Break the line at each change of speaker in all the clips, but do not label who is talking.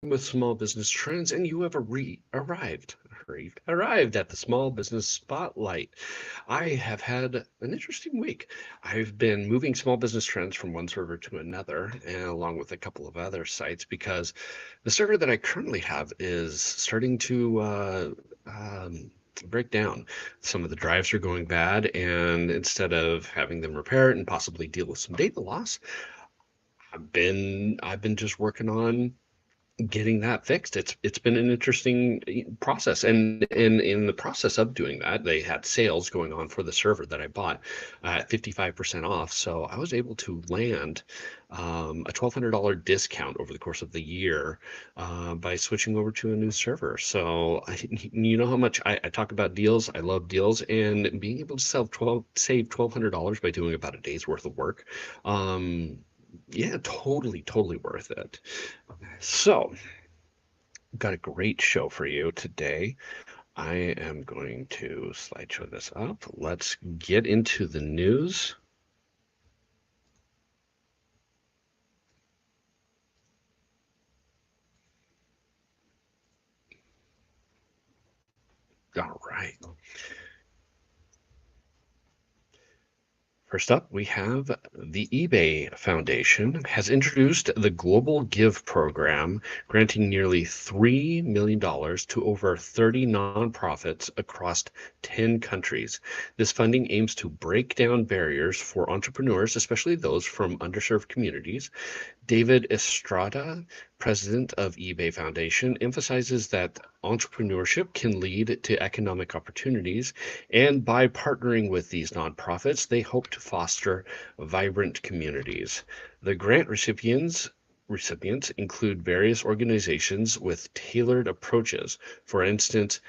with small business trends, and you have arrived at the small business spotlight. I have had an interesting week. I've been moving small business trends from one server to another, and along with a couple of other sites, because the server that I currently have is starting to break down. Some of the drives are going bad, and instead of having them repair it and possibly deal with some data loss, I've been just working on getting that fixed. It's been an interesting process, and in the process of doing that, they had sales going on for the server that I bought at 55% off. So I was able to land a $1,200 discount over the course of the year by switching over to a new server. So you know how much I talk about deals. I love deals, and being able to save $1,200 by doing about a day's worth of work. Um, yeah, totally worth it. So, got a great show for you today. I am going to slideshow this up. Let's get into the news. All right. First up, we have the eBay Foundation has introduced the Global Give program, granting nearly $3 million to over 30 nonprofits across 10 countries. This funding aims to break down barriers for entrepreneurs, especially those from underserved communities. David Estrada, president of eBay Foundation, emphasizes that entrepreneurship can lead to economic opportunities, and by partnering with these nonprofits, they hope to foster vibrant communities. The grant recipients include various organizations with tailored approaches. For instance,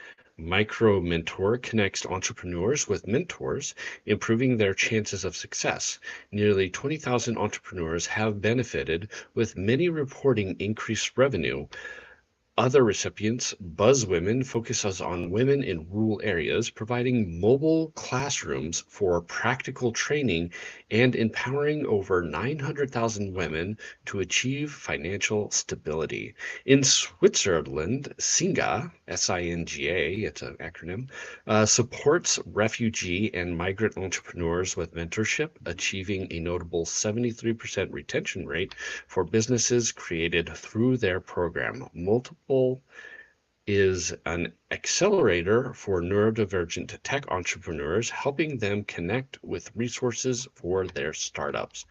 Micro Mentor connects entrepreneurs with mentors, improving their chances of success. Nearly 20,000 entrepreneurs have benefited, with many reporting increased revenue. Other recipients, Buzz Women, focuses on women in rural areas, providing mobile classrooms for practical training and empowering over 900,000 women to achieve financial stability. In Switzerland, SINGA, SINGA, it's an acronym, supports refugee and migrant entrepreneurs with mentorship, achieving a notable 73% retention rate for businesses created through their program. Multiple is an accelerator for neurodivergent tech entrepreneurs, helping them connect with resources for their startups.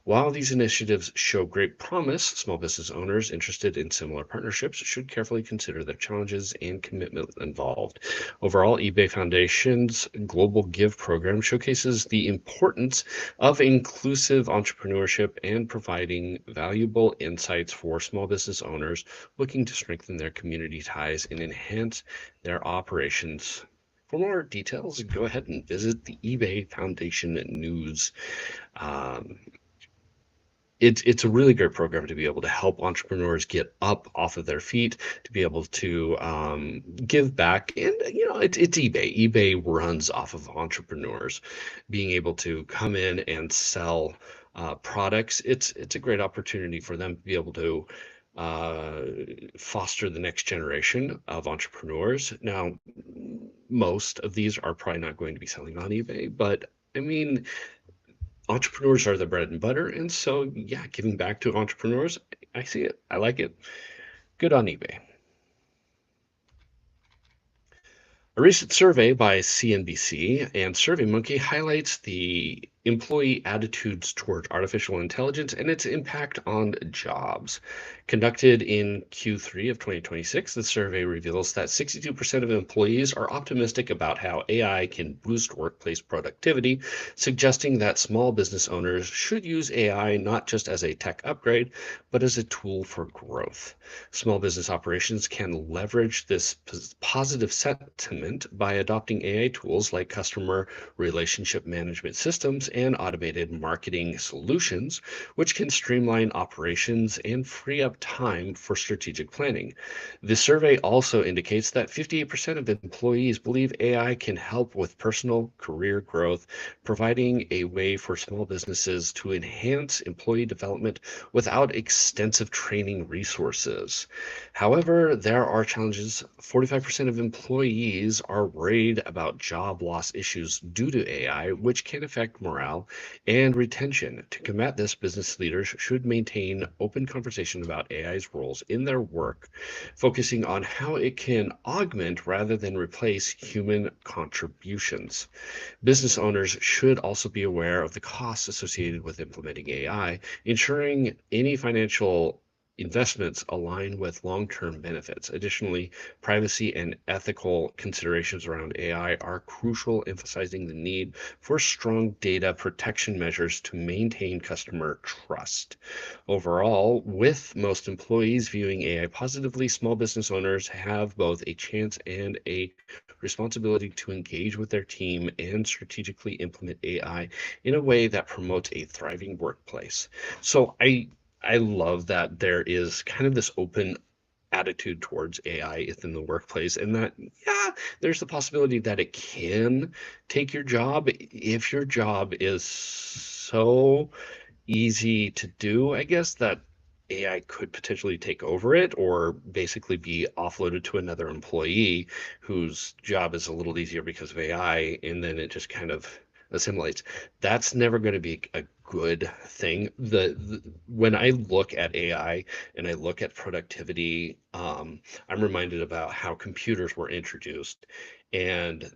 While these initiatives show great promise, small business owners interested in similar partnerships should carefully consider the challenges and commitment involved. Overall, eBay Foundation's Global Give program showcases the importance of inclusive entrepreneurship and providing valuable insights for small business owners looking to strengthen their community ties and enhance their operations. For more details, go ahead and visit the eBay Foundation news. Um, it's a really great program to be able to help entrepreneurs get up off of their feet, to be able to give back. And it's eBay. eBay runs off of entrepreneurs being able to come in and sell products. It's a great opportunity for them to be able to uh, foster the next generation of entrepreneurs. Now, most of these are probably not going to be selling on eBay, but I mean, entrepreneurs are the bread and butter. And so, yeah, giving back to entrepreneurs, I see it. I like it. Good on eBay. A recent survey by CNBC and SurveyMonkey highlights the employee attitudes toward artificial intelligence and its impact on jobs. Conducted in Q3 of 2026, the survey reveals that 62% of employees are optimistic about how AI can boost workplace productivity, suggesting that small business owners should use AI not just as a tech upgrade, but as a tool for growth. Small business operations can leverage this positive sentiment by adopting AI tools like customer relationship management systems and automated marketing solutions, which can streamline operations and free up time for strategic planning. The survey also indicates that 58% of employees believe AI can help with personal career growth, providing a way for small businesses to enhance employee development without extensive training resources. However, there are challenges. 45% of employees are worried about job loss issues due to AI, which can affect morale and retention. To combat this, business leaders should maintain open conversation about AI's roles in their work, focusing on how it can augment rather than replace human contributions. Business owners should also be aware of the costs associated with implementing AI, ensuring any financial investments align with long-term benefits. Additionally, privacy and ethical considerations around AI are crucial, emphasizing the need for strong data protection measures to maintain customer trust. Overall, with most employees viewing AI positively, small business owners have both a chance and a responsibility to engage with their team and strategically implement AI in a way that promotes a thriving workplace. So I love that there is kind of this open attitude towards AI within the workplace, and that, yeah, there's the possibility that it can take your job if your job is so easy to do, I guess, that AI could potentially take over it or basically be offloaded to another employee whose job is a little easier because of AI, and then it just kind of assimilates. That's never going to be a good thing. The when I look at AI and I look at productivity, I'm reminded about how computers were introduced, and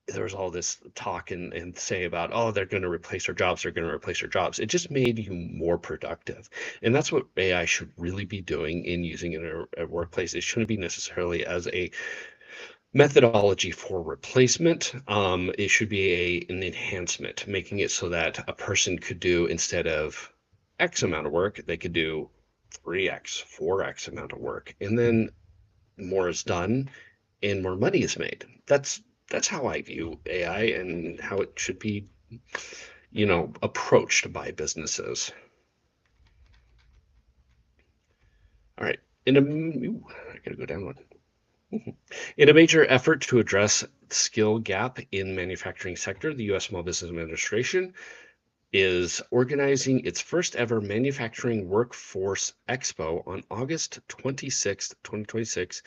there was all this talk and say about, oh, they're going to replace our jobs, they're going to replace our jobs. It just made you more productive. And that's what AI should really be doing in using it in a workplace. It shouldn't be necessarily as a methodology for replacement. It should be an enhancement, making it so that a person could do, instead of X amount of work, they could do 3X, 4X amount of work. And then more is done and more money is made. That's how I view AI and how it should be, approached by businesses. All right. I gotta go down one. Mhm. In a major effort to address skill gap in manufacturing sector, the U.S. Small Business Administration is organizing its first ever Manufacturing Workforce Expo on August 26th, 2026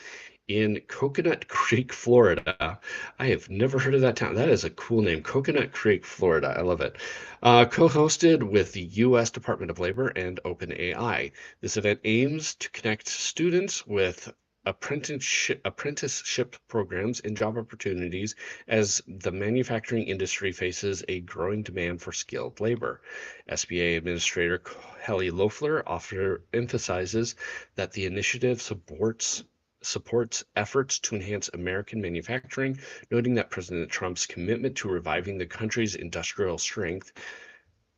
in Coconut Creek, Florida. I have never heard of that town. That is a cool name, Coconut Creek, Florida. I love it. Co-hosted with the U.S. Department of Labor and OpenAI. This event aims to connect students with apprenticeship programs and job opportunities as the manufacturing industry faces a growing demand for skilled labor. SBA Administrator Kelly Loeffler emphasizes that the initiative supports efforts to enhance American manufacturing, noting that President Trump's commitment to reviving the country's industrial strength.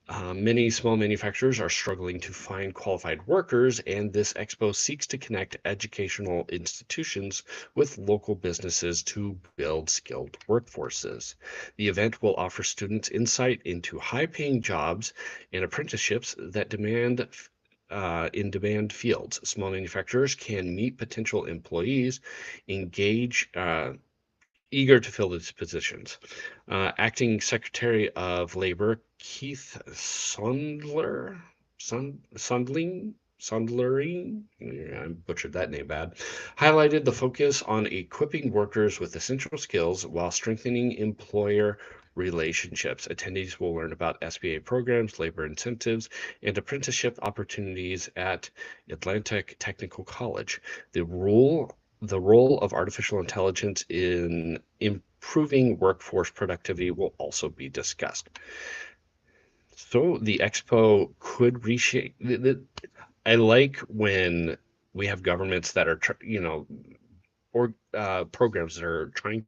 Many small manufacturers are struggling to find qualified workers, and this expo seeks to connect educational institutions with local businesses to build skilled workforces. The event will offer students insight into high-paying jobs and apprenticeships that in demand fields. Small manufacturers can meet potential employees, engage eager to fill these positions. Acting Secretary of Labor Keith Sondling, yeah, I butchered that name bad, highlighted the focus on equipping workers with essential skills while strengthening employer relationships. Attendees will learn about SBA programs, labor incentives, and apprenticeship opportunities at Atlantic Technical College. The role of artificial intelligence in improving workforce productivity will also be discussed. So the expo could reshape. I like when we have governments that are, or programs that are trying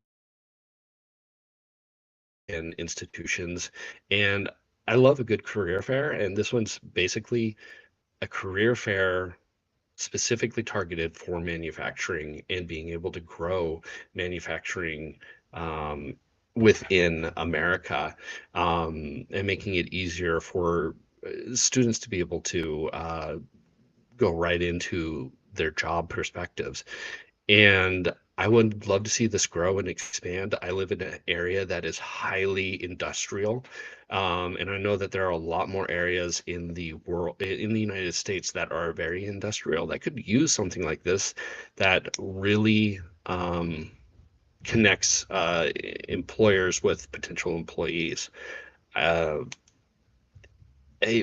in institutions, and I love a good career fair, and this one's basically a career fair specifically targeted for manufacturing and being able to grow manufacturing, um, within America, and making it easier for students to be able to go right into their job perspectives. And I would love to see this grow and expand. I live in an area that is highly industrial. And I know that there are a lot more areas in the world, in the United States, that are very industrial that could use something like this that really connects employers with potential employees. Uh,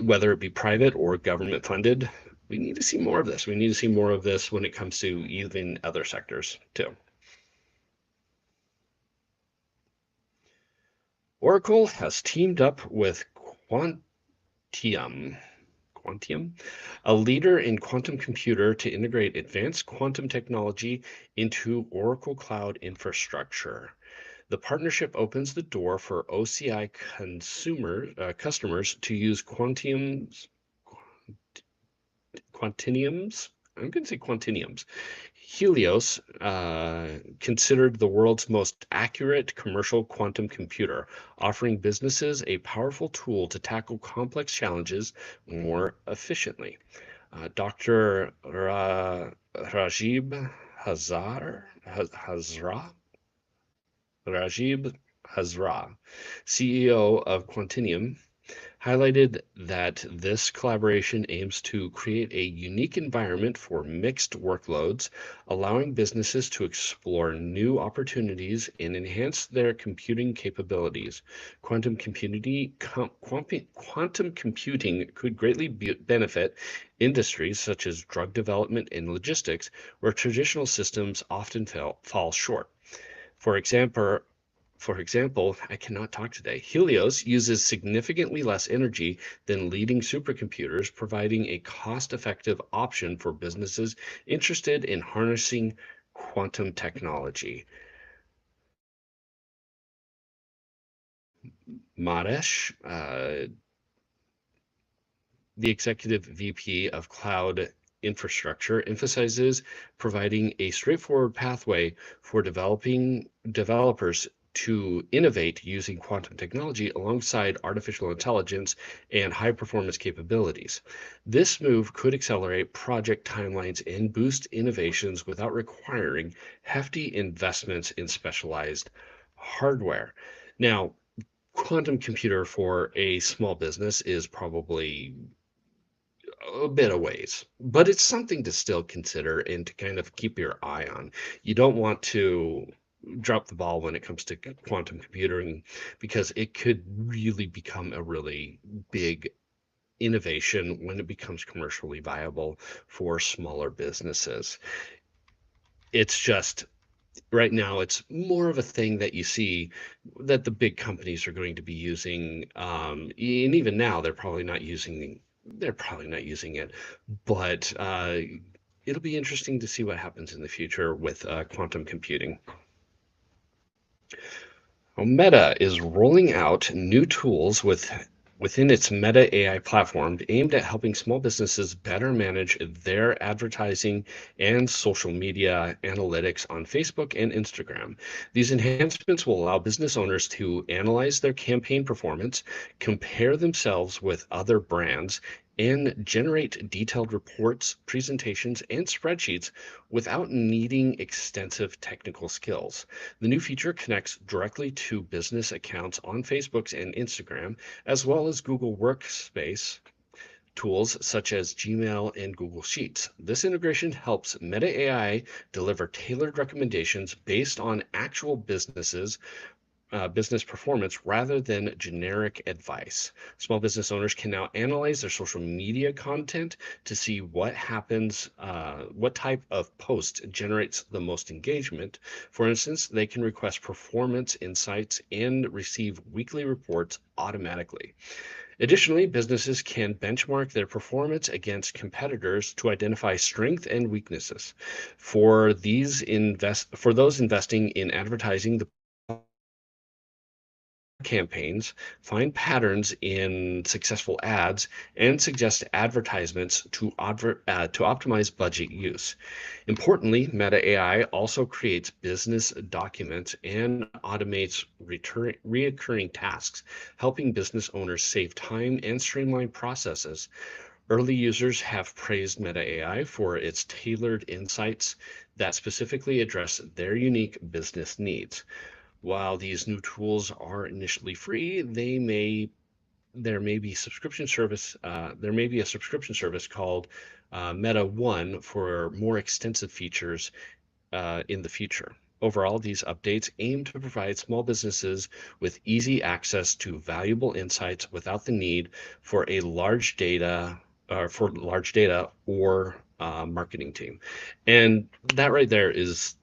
Whether it be private or government funded, we need to see more of this. We need to see more of this when it comes to even other sectors too. Oracle has teamed up with Quantium, Quantium, a leader in quantum computer, to integrate advanced quantum technology into Oracle Cloud infrastructure. The partnership opens the door for OCI customers to use Quantinium's, I'm going to say Quantinium's, Helios, considered the world's most accurate commercial quantum computer, offering businesses a powerful tool to tackle complex challenges more efficiently. Dr. Rajib Hazra, Rajib Hazra, CEO of Quantinium, highlighted that this collaboration aims to create a unique environment for mixed workloads, allowing businesses to explore new opportunities and enhance their computing capabilities. Quantum computing could greatly benefit industries such as drug development and logistics, where traditional systems often fall short. For example, I cannot talk today. Helios uses significantly less energy than leading supercomputers, providing a cost-effective option for businesses interested in harnessing quantum technology. Maresh, the executive VP of Cloud Infrastructure, emphasizes providing a straightforward pathway for developers to innovate using quantum technology alongside artificial intelligence and high performance capabilities. This move could accelerate project timelines and boost innovations without requiring hefty investments in specialized hardware. Now, quantum computer for a small business is probably a bit of ways, but it's something to still consider and to kind of keep your eye on. You don't want to drop the ball when it comes to quantum computing, because it could really become a really big innovation when it becomes commercially viable for smaller businesses. It's just right now it's more of a thing that you see that the big companies are going to be using, and even now they're probably not using it, but it'll be interesting to see what happens in the future with quantum computing. Well, Meta is rolling out new tools within its Meta AI platform aimed at helping small businesses better manage their advertising and social media analytics on Facebook and Instagram. These enhancements will allow business owners to analyze their campaign performance, compare themselves with other brands, and generate detailed reports, presentations, and spreadsheets without needing extensive technical skills. The new feature connects directly to business accounts on Facebook and Instagram, as well as Google Workspace tools such as Gmail and Google Sheets. This integration helps Meta AI deliver tailored recommendations based on actual business performance rather than generic advice. Small business owners can now analyze their social media content to see what type of post generates the most engagement. For instance, they can request performance insights and receive weekly reports automatically. Additionally, businesses can benchmark their performance against competitors to identify strengths and weaknesses. For those investing in advertising, the campaigns, find patterns in successful ads, and suggest advertisements to optimize budget use. Importantly, Meta AI also creates business documents and automates recurring tasks, helping business owners save time and streamline processes. Early users have praised Meta AI for its tailored insights that specifically address their unique business needs. While these new tools are initially free, there may be subscription service. There may be a subscription service called Meta One for more extensive features in the future. Overall, these updates aim to provide small businesses with easy access to valuable insights without the need for a large data or marketing team. And that right there is,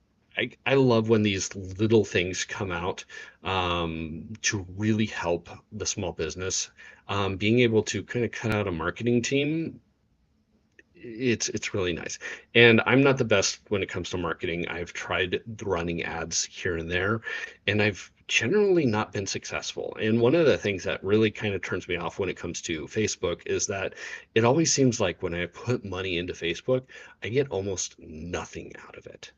I love when these little things come out to really help the small business. Being able to kind of cut out a marketing team, it's really nice. And I'm not the best when it comes to marketing. I've tried running ads here and there, and I've generally not been successful. And one of the things that really kind of turns me off when it comes to Facebook is that it always seems like when I put money into Facebook, I get almost nothing out of it.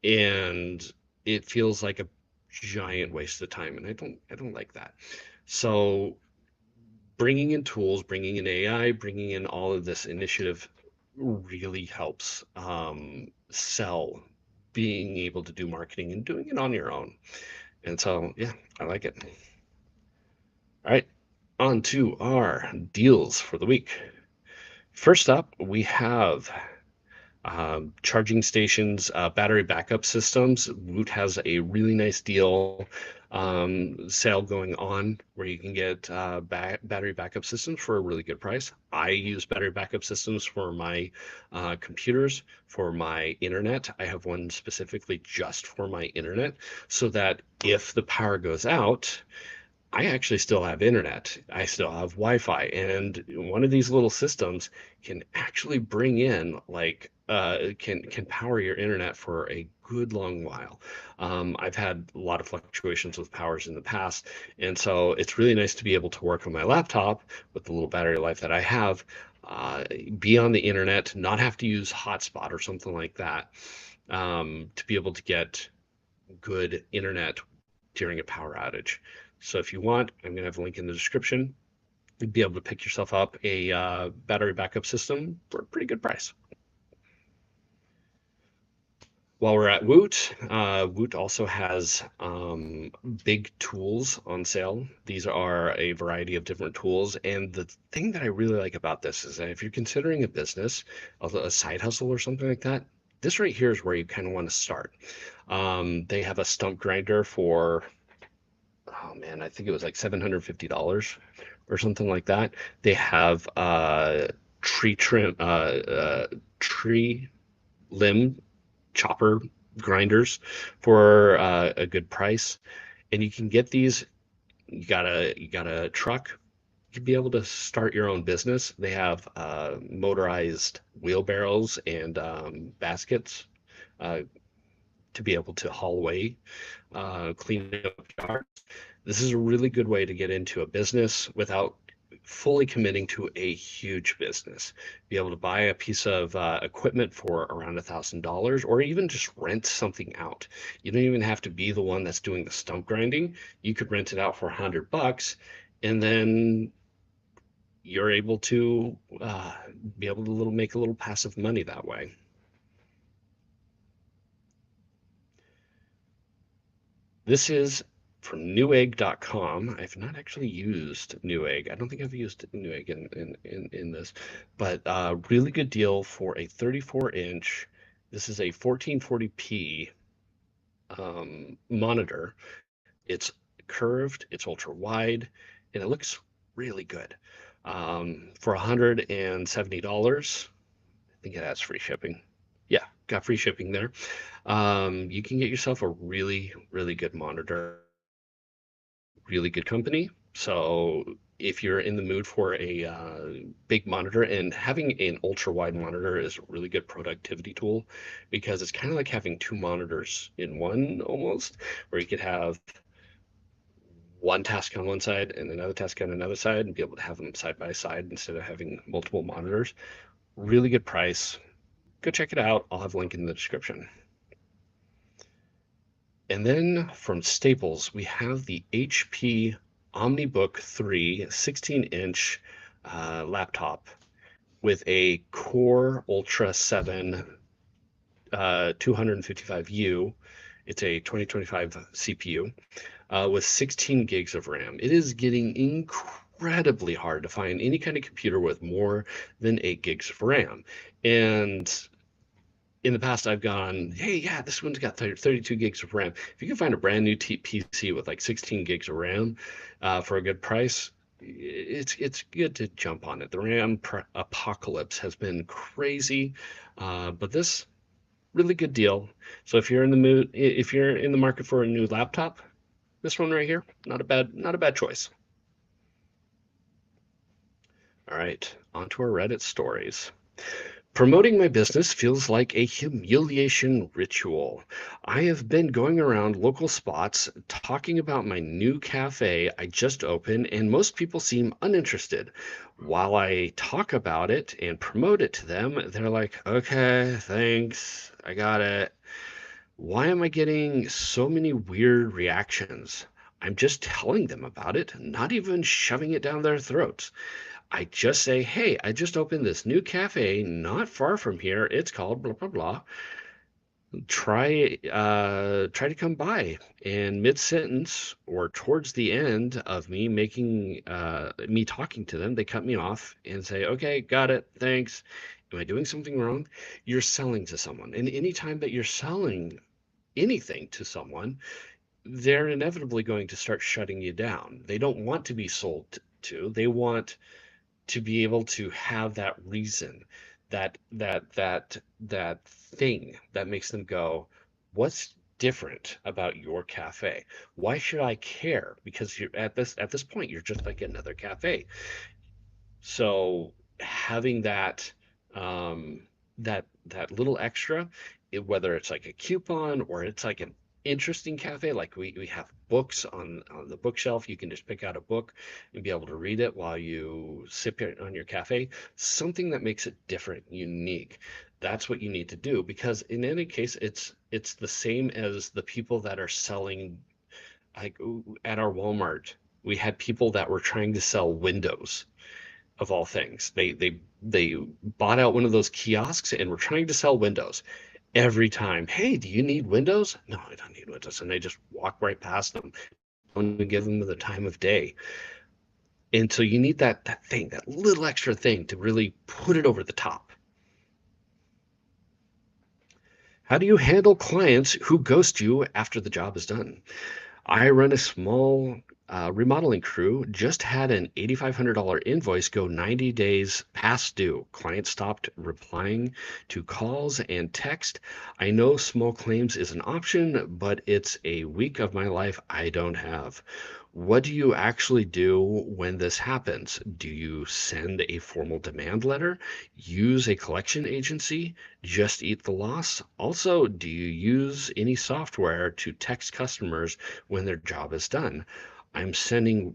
And it feels like a giant waste of time, and I don't like that. So bringing in tools, bringing in AI, bringing in all of this initiative really helps sell being able to do marketing and doing it on your own. And so, yeah, I like it. All right, on to our deals for the week. First up, we have charging stations, battery backup systems. Woot has a really nice deal sale going on where you can get battery backup systems for a really good price. I use battery backup systems for my computers, for my internet. I have one specifically just for my internet so that if the power goes out, I actually still have internet. I still have Wi-Fi, and one of these little systems can actually bring in like can power your internet for a good long while. I've had a lot of fluctuations with powers in the past, and so it's really nice to be able to work on my laptop with the little battery life that I have, be on the internet, not have to use hotspot or something like that, to be able to get good internet during a power outage. So if you want, I'm going to have a link in the description. You'd be able to pick yourself up a battery backup system for a pretty good price. While we're at Woot, Woot also has big tools on sale. These are a variety of different tools. And the thing that I really like about this is that if you're considering a business, a side hustle or something like that, this right here is where you kind of want to start. They have a stump grinder for, oh man, I think it was like $750 or something like that. They have tree trim, tree limb chopper grinders for a good price, and you can get these. You got a truck. You can be able to start your own business. They have motorized wheelbarrows and baskets uh, to be able to haul away, clean up yards. This is a really good way to get into a business without fully committing to a huge business. Be able to buy a piece of equipment for around $1,000 or even just rent something out. You don't even have to be the one that's doing the stump grinding. You could rent it out for $100 and then you're able to be able to make a little passive money that way. This is from newegg.com. I've not actually used Newegg. I don't think I've used Newegg in this, but really good deal for a 34-inch. This is a 1440p monitor. It's curved, it's ultra wide, and it looks really good. For $170, I think it has free shipping. Yeah, got free shipping there. You can get yourself a really, really good monitor, really good company. So if you're in the mood for a big monitor, and having an ultra wide monitor is a really good productivity tool because it's kind of like having two monitors in one almost, where you could have one task on one side and another task on another side and be able to have them side by side instead of having multiple monitors. Really good price. Go check it out. I'll have a link in the description. And then from Staples, we have the HP OmniBook 3 16-inch laptop with a Core Ultra 7 255U. It's a 2025 CPU with 16 gigs of RAM. It is getting incredibly hard to find any kind of computer with more than 8 gigs of RAM. And in the past, I've gone, hey, yeah, this one's got 32 gigs of RAM. If you can find a brand new PC with like 16 gigs of RAM for a good price, it's good to jump on it. The RAM apocalypse has been crazy, but this really good deal. So if you're in the market for a new laptop, this one right here, not a bad choice. All right, on to our Reddit stories. Promoting my business feels like a humiliation ritual. I have been going around local spots talking about my new cafe I just opened, and most people seem uninterested. While I talk about it and promote it to them, they're like, okay, thanks, I got it. Why am I getting so many weird reactions? I'm just telling them about it, not even shoving it down their throats. I just say, hey, I just opened this new cafe not far from here. It's called blah blah blah. Try to come by. And mid-sentence or towards the end of me talking to them, they cut me off and say, okay, got it, thanks. Am I doing something wrong? You're selling to someone. And anytime that you're selling anything to someone, they're inevitably going to start shutting you down. They don't want to be sold to. They want to be able to have that reason, that thing that makes them go, what's different about your cafe? Why should I care? Because you're at this point, you're just like another cafe. So having that little extra, whether it's like a coupon or it's like an interesting cafe, like we have books on the bookshelf, you can just pick out a book and be able to read it while you sip it on your cafe. Something that makes it different, unique. That's what you need to do because in any case, it's the same as the people that are selling like at our Walmart. We had people that were trying to sell windows of all things. They bought out one of those kiosks and were trying to sell windows. Every time, hey, do you need windows? No, I don't need windows. And they just walk right past them. Don't even give them the time of day. And so you need that thing, that little extra thing to really put it over the top. How do you handle clients who ghost you after the job is done? I run a small remodeling crew, just had an $8,500 invoice go 90 days past due. Client stopped replying to calls and text. I know small claims is an option, but it's a week of my life I don't have. What do you actually do when this happens? Do you send a formal demand letter? Use a collection agency? Just eat the loss? Also, do you use any software to text customers when their job is done? I'm spending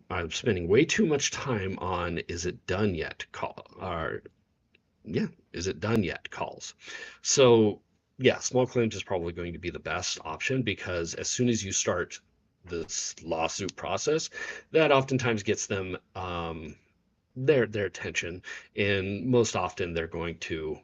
way too much time on is it done yet call or yeah, is it done yet calls. So yeah, small claims is probably going to be the best option because as soon as you start this lawsuit process, that oftentimes gets them their attention, and most often they're going to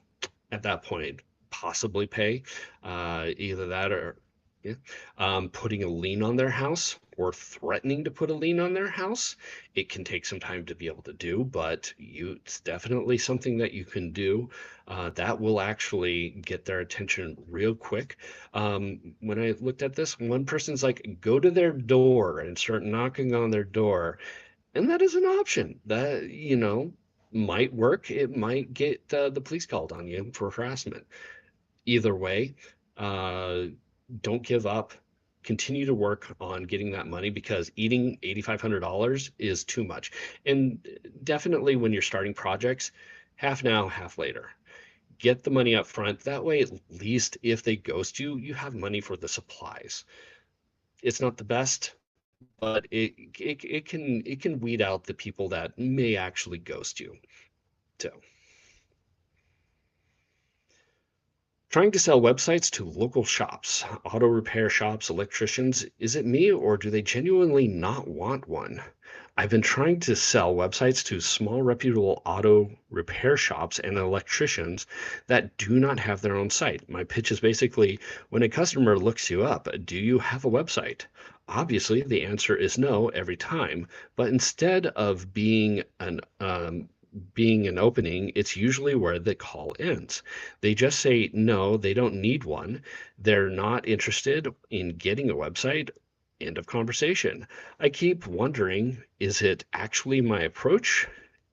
at that point possibly pay either that or yeah, putting a lien on their house or threatening to put a lien on their house. It can take some time to be able to do, but it's definitely something that you can do that will actually get their attention real quick. When I looked at this, one person's like, go to their door and start knocking on their door, and that is an option that, might work. It might get the police called on you for harassment. Either way, uh, don't give up. Continue to work on getting that money because eating $8,500 is too much. And definitely when you're starting projects, half now, half later. Get the money up front. That way, at least if they ghost you, you have money for the supplies. It's not the best, but it can weed out the people that may actually ghost you. So, trying to sell websites to local shops, auto repair shops, electricians, is it me or do they genuinely not want one? I've been trying to sell websites to small reputable auto repair shops and electricians that do not have their own site. My pitch is basically when a customer looks you up, do you have a website? Obviously, the answer is no every time, but instead of being an opening, it's usually where the call ends. They just say no, they don't need one. They're not interested in getting a website. End of conversation. I keep wondering, is it actually my approach?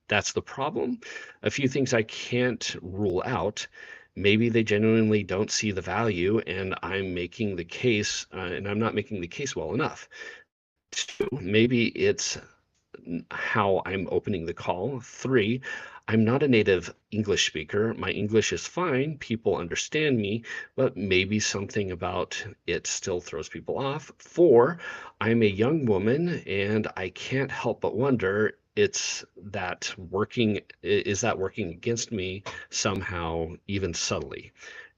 That's the problem. A few things I can't rule out. Maybe they genuinely don't see the value, and I'm not making the case well enough. Two, maybe it's how I'm opening the call. Three, I'm not a native English speaker. My English is fine. People understand me, but maybe something about it still throws people off. Four, I'm a young woman and I can't help but wonder is that working against me somehow, even subtly?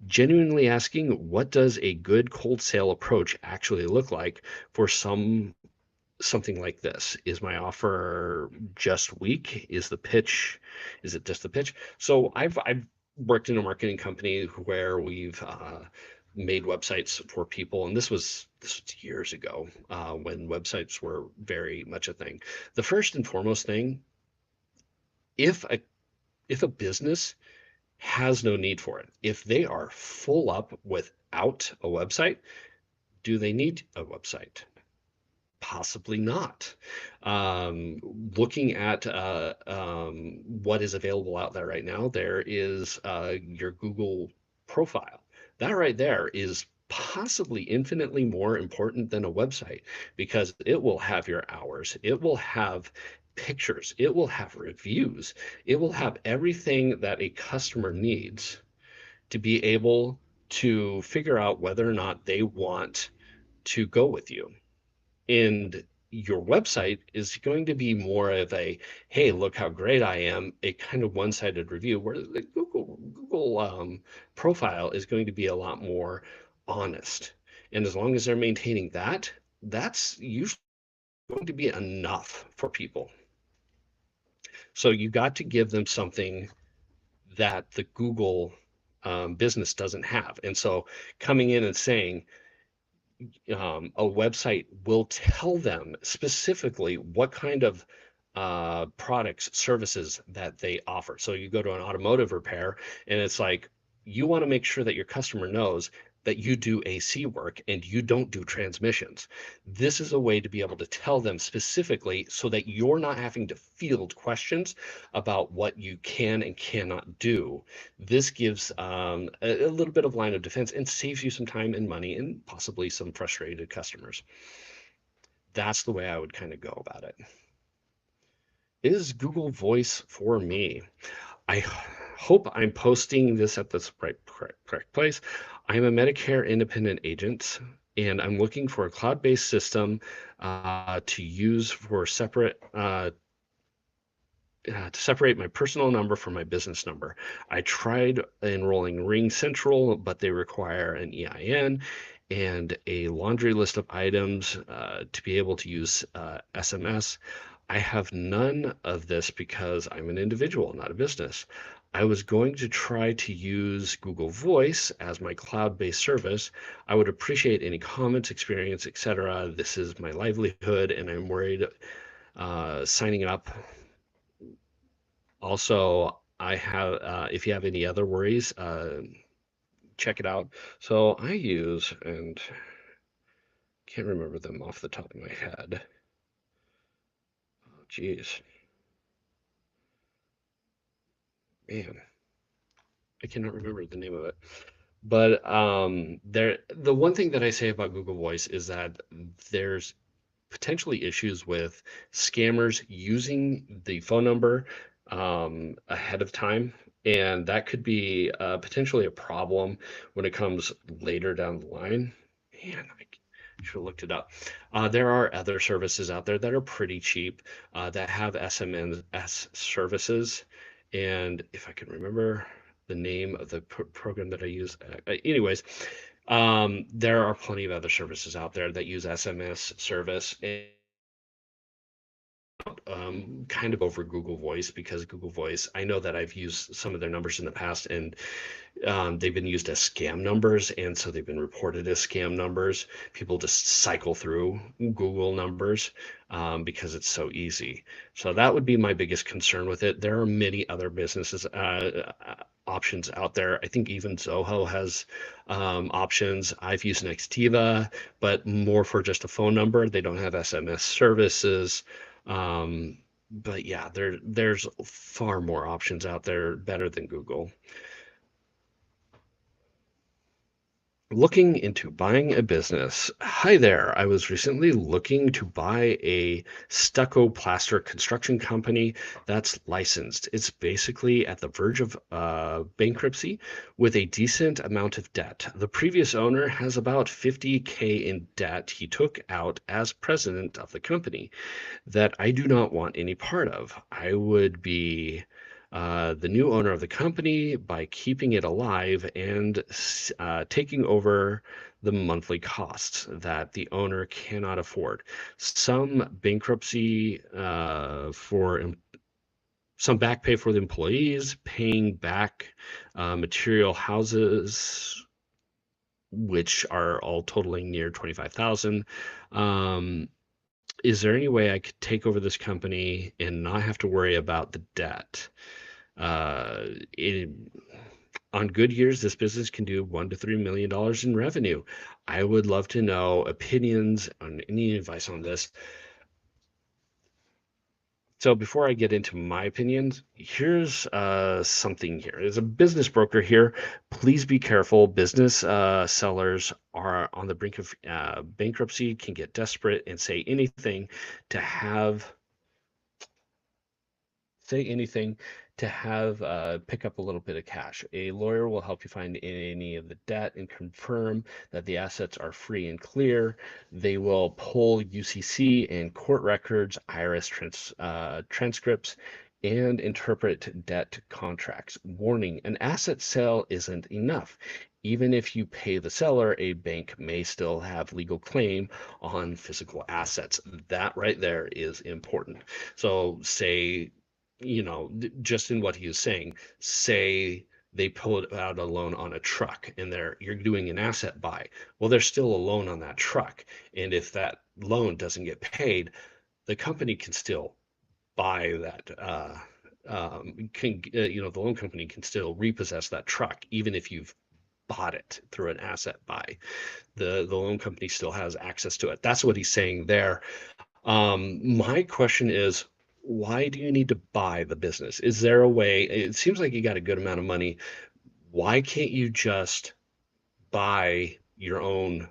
Genuinely asking, what does a good cold sale approach actually look like for something like this? Is my offer just weak? Is it just the pitch? So I've worked in a marketing company where we've made websites for people, and this was years ago when websites were very much a thing. The first and foremost thing, if a if a business has no need for it, if they are full up without a website, do they need a website? Possibly not. Um, Looking at what is available out there right now, there is your Google profile. That right there is possibly infinitely more important than a website because it will have your hours, it will have pictures, it will have reviews, it will have everything that a customer needs to be able to figure out whether or not they want to go with you. And your website is going to be more of a, hey, look how great I am, a kind of one-sided review, where the Google profile is going to be a lot more honest. And as long as they're maintaining that, that's usually going to be enough for people. So you got to give them something that the Google business doesn't have. And so coming in and saying, a website will tell them specifically what kind of products, services that they offer. So you go to an automotive repair, and it's like you want to make sure that your customer knows that you do AC work and you don't do transmissions. This is a way to be able to tell them specifically so that you're not having to field questions about what you can and cannot do. This gives a little bit of line of defense and saves you some time and money and possibly some frustrated customers. That's the way I would kind of go about it. Is Google Voice for me? I hope I'm posting this at the correct place. I'm a Medicare independent agent, and I'm looking for a cloud-based system to use for to separate my personal number from my business number. I tried enrolling Ring Central, but they require an EIN and a laundry list of items to be able to use SMS. I have none of this because I'm an individual, not a business. I was going to try to use Google Voice as my cloud-based service. I would appreciate any comments, experience, etc. This is my livelihood, and I'm worried signing up. Also, if you have any other worries, check it out. So I use, and can't remember them off the top of my head. Oh, geez, man, I cannot remember the name of it. But the one thing that I say about Google Voice is that there's potentially issues with scammers using the phone number ahead of time. And that could be potentially a problem when it comes later down the line. Man, Should have looked it up. There are other services out there that are pretty cheap that have SMS services. And if I can remember the name of the program that I use, anyways, there are plenty of other services out there that use SMS service. And kind of over Google Voice because Google Voice, I know that I've used some of their numbers in the past and they've been used as scam numbers, and so they've been reported as scam numbers. People just cycle through Google numbers because it's so easy. So that would be my biggest concern with it. There are many other businesses options out there. I think even Zoho has options. I've used Nextiva, but more for just a phone number. They don't have SMS services. But yeah, there's far more options out there better than Google. Looking into buying a business. Hi there. I was recently looking to buy a stucco plaster construction company that's licensed. It's basically at the verge of bankruptcy with a decent amount of debt. The previous owner has about 50K in debt he took out as president of the company that I do not want any part of. I would be the new owner of the company by keeping it alive and taking over the monthly costs that the owner cannot afford. Some bankruptcy some back pay for the employees, paying back material houses, which are all totaling near 25,000. Um, is there any way I could take over this company and not have to worry about the debt? Uh, it, on good years, this business can do $1 to $3 million in revenue. I would love to know opinions on any advice on this. So before I get into my opinions, here's something here. As a business broker here, please be careful. Business sellers are on the brink of bankruptcy, can get desperate and to have say anything to have pick up a little bit of cash. A lawyer will help you find any of the debt and confirm that the assets are free and clear. They will pull UCC and court records, IRS transcripts, and interpret debt contracts. Warning, an asset sale isn't enough. Even if you pay the seller, a bank may still have legal claim on physical assets. That right there is important. So say just in what he is saying, say they pull out a loan on a truck and you're doing an asset buy. Well, there's still a loan on that truck. And if that loan doesn't get paid, the company can still buy that the loan company can still repossess that truck even if you've bought it through an asset buy. The loan company still has access to it. That's what he's saying there. My question is, why do you need to buy the business? Is there a way? It seems like you got a good amount of money. Why can't you just buy your own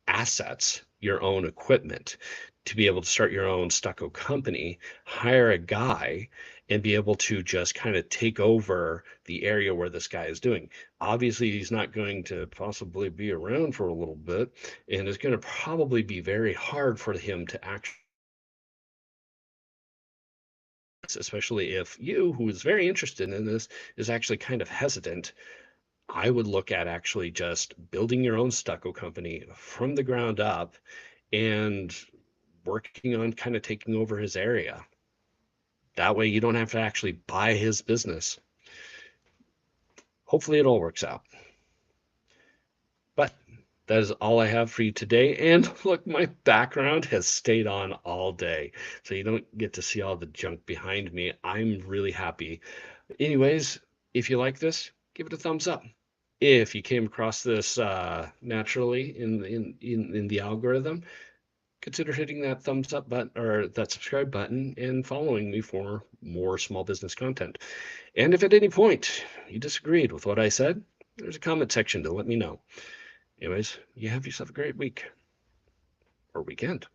assets, your own equipment to be able to start your own stucco company, hire a guy and be able to just kind of take over the area where this guy is doing. Obviously, he's not going to possibly be around for a little bit, and it's going to probably be very hard for him to actually, especially if you, who is very interested in this, is actually kind of hesitant. I would look at actually just building your own stucco company from the ground up and working on kind of taking over his area. That way you don't have to actually buy his business. Hopefully it all works out. But that is all I have for you today. And look, my background has stayed on all day, so you don't get to see all the junk behind me. I'm really happy. Anyways, if you like this, give it a thumbs up. If you came across this naturally in the algorithm, consider hitting that thumbs up button or that subscribe button and following me for more small business content. And if at any point you disagreed with what I said, there's a comment section to let me know. Anyways, you have yourself a great week or weekend.